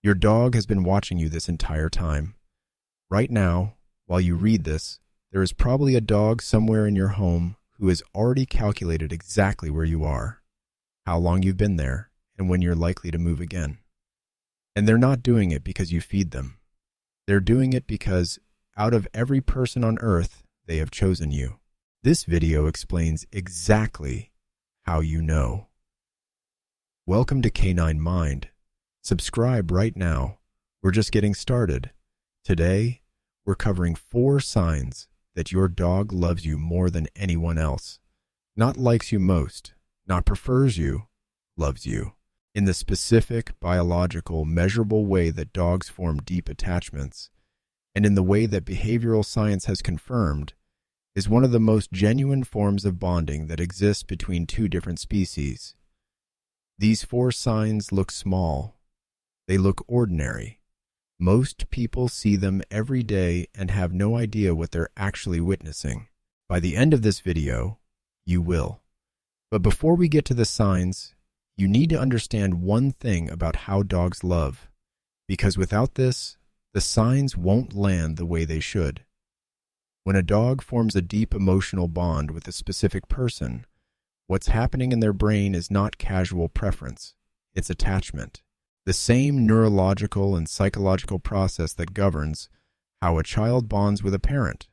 Your dog has been watching you this entire time. Right now, while you read this, there is probably a dog somewhere in your home who has already calculated exactly where you are, how long you've been there, and when you're likely to move again. And they're not doing it because you feed them. They're doing it because out of every person on earth, they have chosen you. This video explains exactly how you know. Welcome to Canine Mind. Subscribe right now. We're just getting started. Today, we're covering 4 signs that your dog loves you more than anyone else. Not likes you most, not prefers you, loves you. In the specific, biological, measurable way that dogs form deep attachments, and in the way that behavioral science has confirmed, is one of the most genuine forms of bonding that exists between 2 different species. These 4 signs look small. They look ordinary. Most people see them every day and have no idea what they're actually witnessing. By the end of this video, you will. But before we get to the signs, you need to understand one thing about how dogs love, because without this, the signs won't land the way they should. When a dog forms a deep emotional bond with a specific person, what's happening in their brain is not casual preference, it's attachment. The same neurological and psychological process that governs how a child bonds with a parent.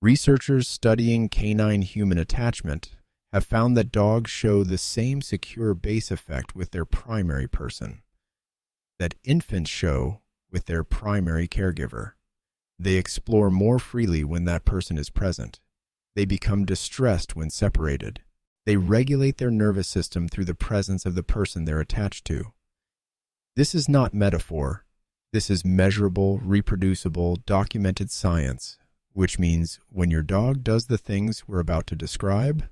Researchers studying canine-human attachment have found that dogs show the same secure base effect with their primary person that infants show with their primary caregiver. They explore more freely when that person is present. They become distressed when separated. They regulate their nervous system through the presence of the person they're attached to. This is not metaphor. This is measurable, reproducible, documented science, which means when your dog does the things we're about to describe,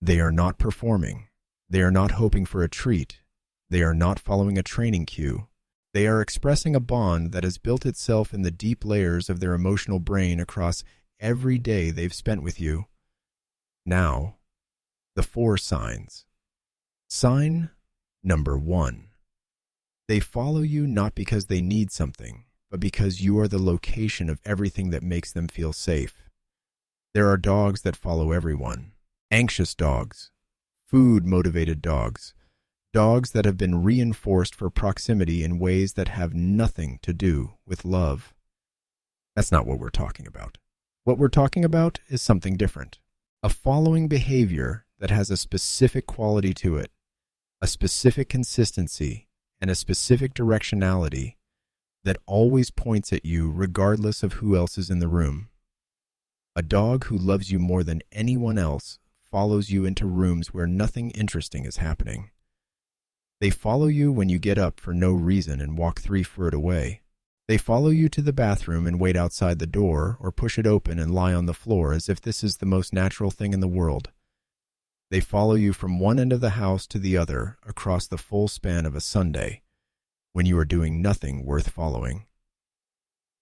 they are not performing. They are not hoping for a treat. They are not following a training cue. They are expressing a bond that has built itself in the deep layers of their emotional brain across every day they've spent with you. Now, the 4 signs. Sign number 1. They follow you not because they need something, but because you are the location of everything that makes them feel safe. There are dogs that follow everyone. Anxious dogs, food-motivated dogs, dogs that have been reinforced for proximity in ways that have nothing to do with love. That's not what we're talking about. What we're talking about is something different. A following behavior that has a specific quality to it, a specific consistency, and a specific directionality that always points at you regardless of who else is in the room. A dog who loves you more than anyone else follows you into rooms where nothing interesting is happening. They follow you when you get up for no reason and walk 3 feet away. They follow you to the bathroom and wait outside the door or push it open and lie on the floor as if this is the most natural thing in the world. They follow you from one end of the house to the other across the full span of a Sunday when you are doing nothing worth following.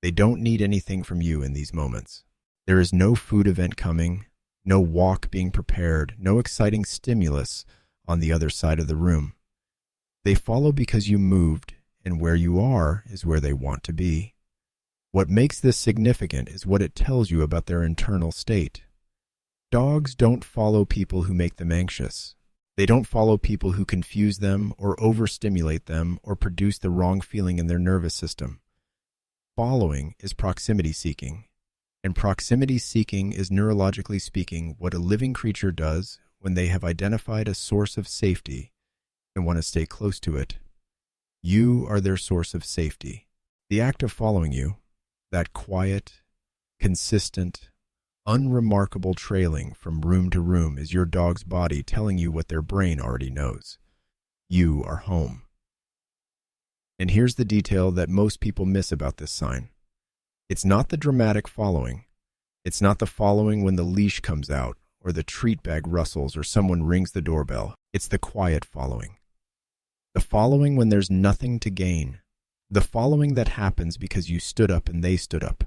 They don't need anything from you in these moments. There is no food event coming, no walk being prepared, no exciting stimulus on the other side of the room. They follow because you moved, and where you are is where they want to be. What makes this significant is what it tells you about their internal state. Dogs don't follow people who make them anxious. They don't follow people who confuse them or overstimulate them or produce the wrong feeling in their nervous system. Following is proximity seeking, and proximity seeking is neurologically speaking what a living creature does when they have identified a source of safety and want to stay close to it. You are their source of safety. The act of following you, that quiet, consistent, unremarkable trailing from room to room, is your dog's body telling you what their brain already knows. You are home. And here's the detail that most people miss about this sign. It's not the dramatic following. It's not the following when the leash comes out or the treat bag rustles or someone rings the doorbell. It's the quiet following. The following when there's nothing to gain. The following that happens because you stood up and they stood up.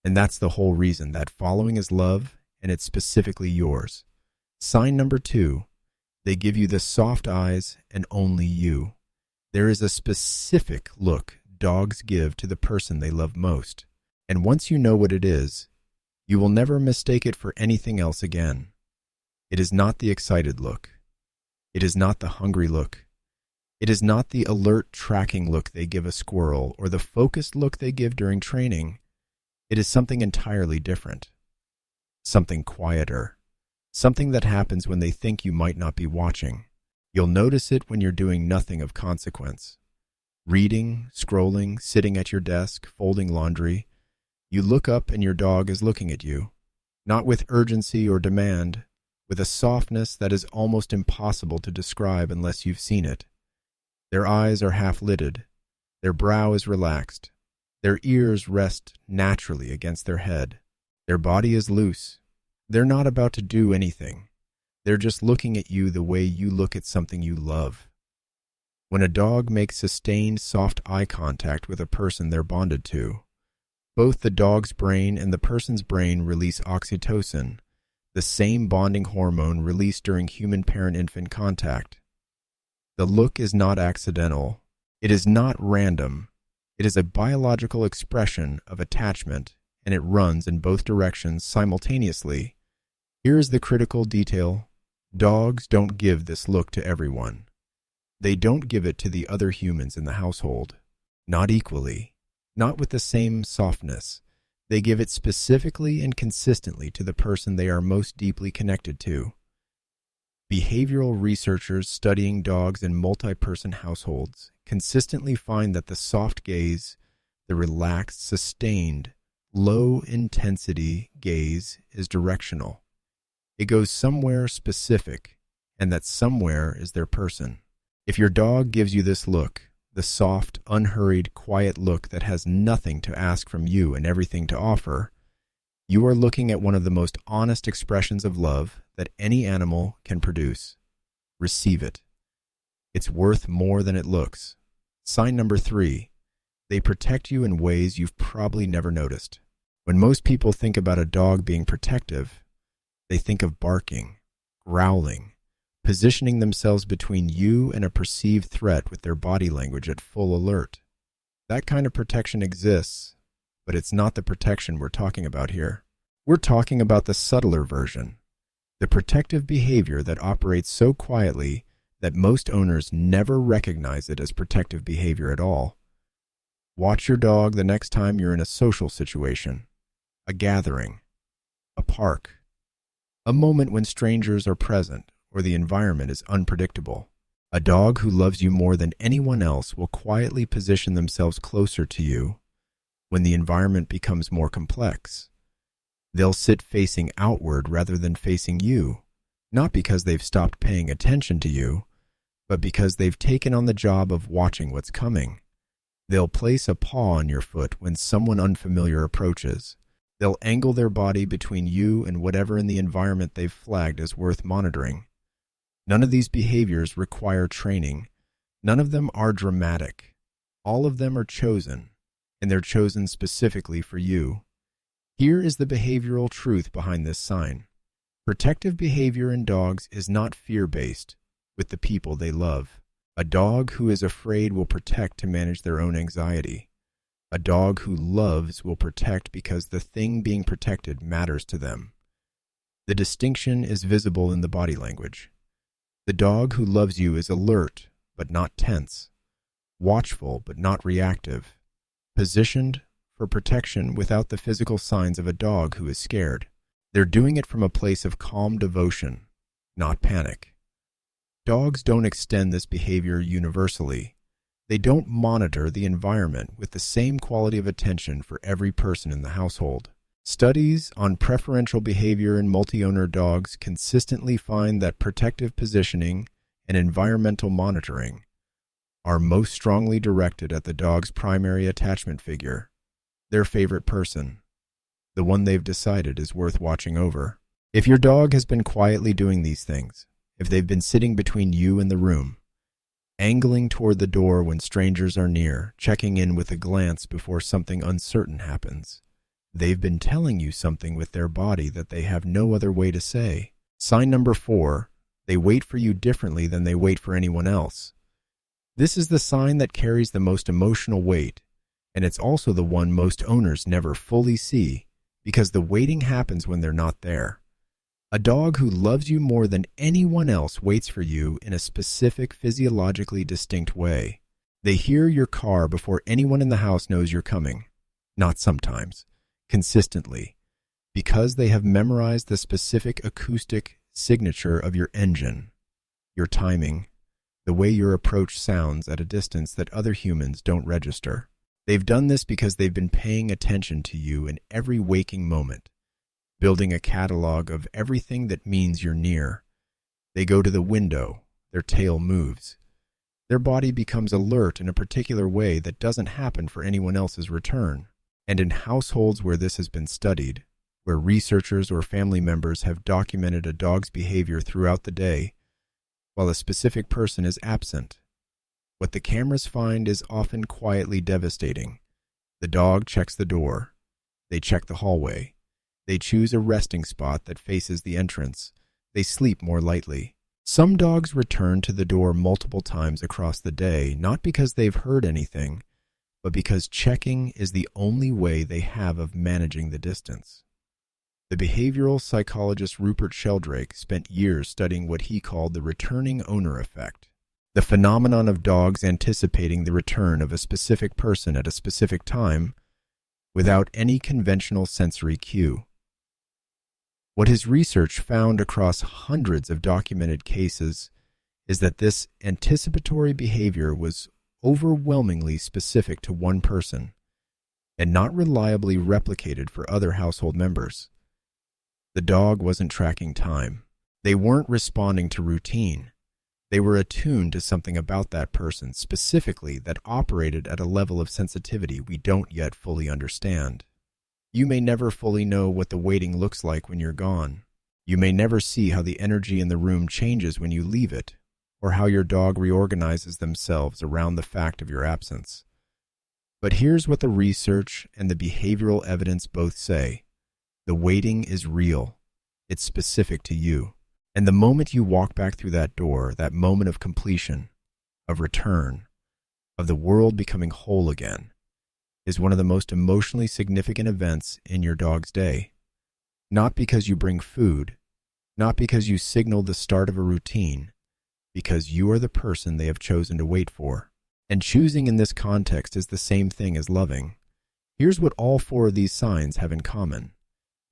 And that's the whole reason that following is love, and it's specifically yours. Sign number 2, they give you the soft eyes and only you. There is a specific look dogs give to the person they love most, and once you know what it is, you will never mistake it for anything else again. It is not the excited look. It is not the hungry look. It is not the alert tracking look they give a squirrel or the focused look they give during training. It is something entirely different. Something quieter. Something that happens when they think you might not be watching. You'll notice it when you're doing nothing of consequence. Reading, scrolling, sitting at your desk, folding laundry. You look up and your dog is looking at you, not with urgency or demand, with a softness that is almost impossible to describe unless you've seen it. Their eyes are half-lidded. Their brow is relaxed. Their ears rest naturally against their head. Their body is loose. They're not about to do anything. They're just looking at you the way you look at something you love. When a dog makes sustained, soft eye contact with a person they're bonded to, both the dog's brain and the person's brain release oxytocin, the same bonding hormone released during human parent-infant contact. The look is not accidental. It is not random. It is a biological expression of attachment, and it runs in both directions simultaneously. Here is the critical detail. Dogs don't give this look to everyone. They don't give it to the other humans in the household. Not equally. Not with the same softness. They give it specifically and consistently to the person they are most deeply connected to. Behavioral researchers studying dogs in multi-person households consistently find that the soft gaze, the relaxed, sustained, low-intensity gaze is directional. It goes somewhere specific, and that somewhere is their person. If your dog gives you this look, the soft, unhurried, quiet look that has nothing to ask from you and everything to offer, you are looking at one of the most honest expressions of love that any animal can produce. Receive it. It's worth more than it looks. Sign number 3. They protect you in ways you've probably never noticed. When most people think about a dog being protective, they think of barking, growling, positioning themselves between you and a perceived threat with their body language at full alert. That kind of protection exists, but it's not the protection we're talking about here. We're talking about the subtler version, the protective behavior that operates so quietly that most owners never recognize it as protective behavior at all. Watch your dog the next time you're in a social situation, a gathering, a park, a moment when strangers are present or the environment is unpredictable. A dog who loves you more than anyone else will quietly position themselves closer to you when the environment becomes more complex. They'll sit facing outward rather than facing you, not because they've stopped paying attention to you, but because they've taken on the job of watching what's coming. They'll place a paw on your foot when someone unfamiliar approaches. They'll angle their body between you and whatever in the environment they've flagged as worth monitoring. None of these behaviors require training. None of them are dramatic. All of them are chosen, and they're chosen specifically for you. Here is the behavioral truth behind this sign. Protective behavior in dogs is not fear-based with the people they love. A dog who is afraid will protect to manage their own anxiety. A dog who loves will protect because the thing being protected matters to them. The distinction is visible in the body language. The dog who loves you is alert, but not tense, watchful, but not reactive, positioned for protection without the physical signs of a dog who is scared. They're doing it from a place of calm devotion, not panic. Dogs don't extend this behavior universally. They don't monitor the environment with the same quality of attention for every person in the household. Studies on preferential behavior in multi-owner dogs consistently find that protective positioning and environmental monitoring are most strongly directed at the dog's primary attachment figure, their favorite person, the one they've decided is worth watching over. If your dog has been quietly doing these things, if they've been sitting between you and the room, angling toward the door when strangers are near, checking in with a glance before something uncertain happens, they've been telling you something with their body that they have no other way to say. Sign number 4, they wait for you differently than they wait for anyone else. This is the sign that carries the most emotional weight, and it's also the one most owners never fully see because the waiting happens when they're not there. A dog who loves you more than anyone else waits for you in a specific physiologically distinct way. They hear your car before anyone in the house knows you're coming. Not sometimes, consistently, because they have memorized the specific acoustic signature of your engine, your timing, the way your approach sounds at a distance that other humans don't register. They've done this because they've been paying attention to you in every waking moment, building a catalog of everything that means you're near. They go to the window, their tail moves. Their body becomes alert in a particular way that doesn't happen for anyone else's return. And in households where this has been studied, where researchers or family members have documented a dog's behavior throughout the day, while a specific person is absent, what the cameras find is often quietly devastating. The dog checks the door. They check the hallway. They choose a resting spot that faces the entrance. They sleep more lightly. Some dogs return to the door multiple times across the day, not because they've heard anything, but because checking is the only way they have of managing the distance. The behavioral psychologist Rupert Sheldrake spent years studying what he called the returning owner effect, the phenomenon of dogs anticipating the return of a specific person at a specific time without any conventional sensory cue. What his research found across hundreds of documented cases is that this anticipatory behavior was overwhelmingly specific to one person and not reliably replicated for other household members. The dog wasn't tracking time. They weren't responding to routine. They were attuned to something about that person specifically that operated at a level of sensitivity we don't yet fully understand. You may never fully know what the waiting looks like when you're gone. You may never see how the energy in the room changes when you leave it, or how your dog reorganizes themselves around the fact of your absence. But here's what the research and the behavioral evidence both say. The waiting is real. It's specific to you. And the moment you walk back through that door, that moment of completion, of return, of the world becoming whole again, is one of the most emotionally significant events in your dog's day. Not because you bring food, not because you signal the start of a routine, because you are the person they have chosen to wait for. And choosing in this context is the same thing as loving. Here's what all four of these signs have in common.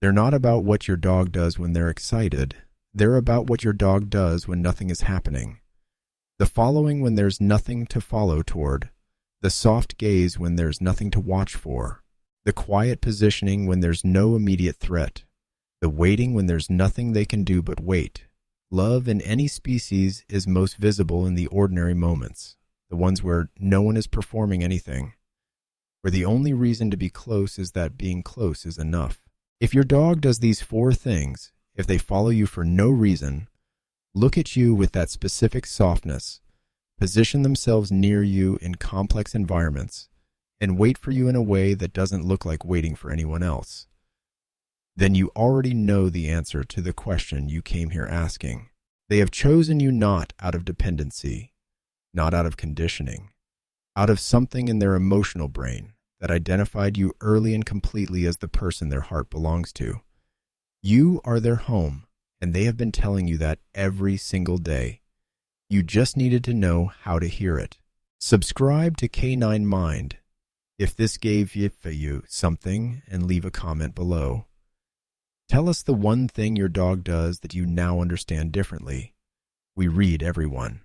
They're not about what your dog does when they're excited. They're about what your dog does when nothing is happening. The following when there's nothing to follow toward. The soft gaze when there's nothing to watch for. The quiet positioning when there's no immediate threat. The waiting when there's nothing they can do but wait. Love in any species is most visible in the ordinary moments, the ones where no one is performing anything, where the only reason to be close is that being close is enough. If your dog does these four things, if they follow you for no reason, look at you with that specific softness, position themselves near you in complex environments, and wait for you in a way that doesn't look like waiting for anyone else, then you already know the answer to the question you came here asking. They have chosen you not out of dependency, not out of conditioning, out of something in their emotional brain that identified you early and completely as the person their heart belongs to. You are their home, and they have been telling you that every single day. You just needed to know how to hear it. Subscribe to K9 Mind if this gave you something, and leave a comment below. Tell us the one thing your dog does that you now understand differently. We read everyone.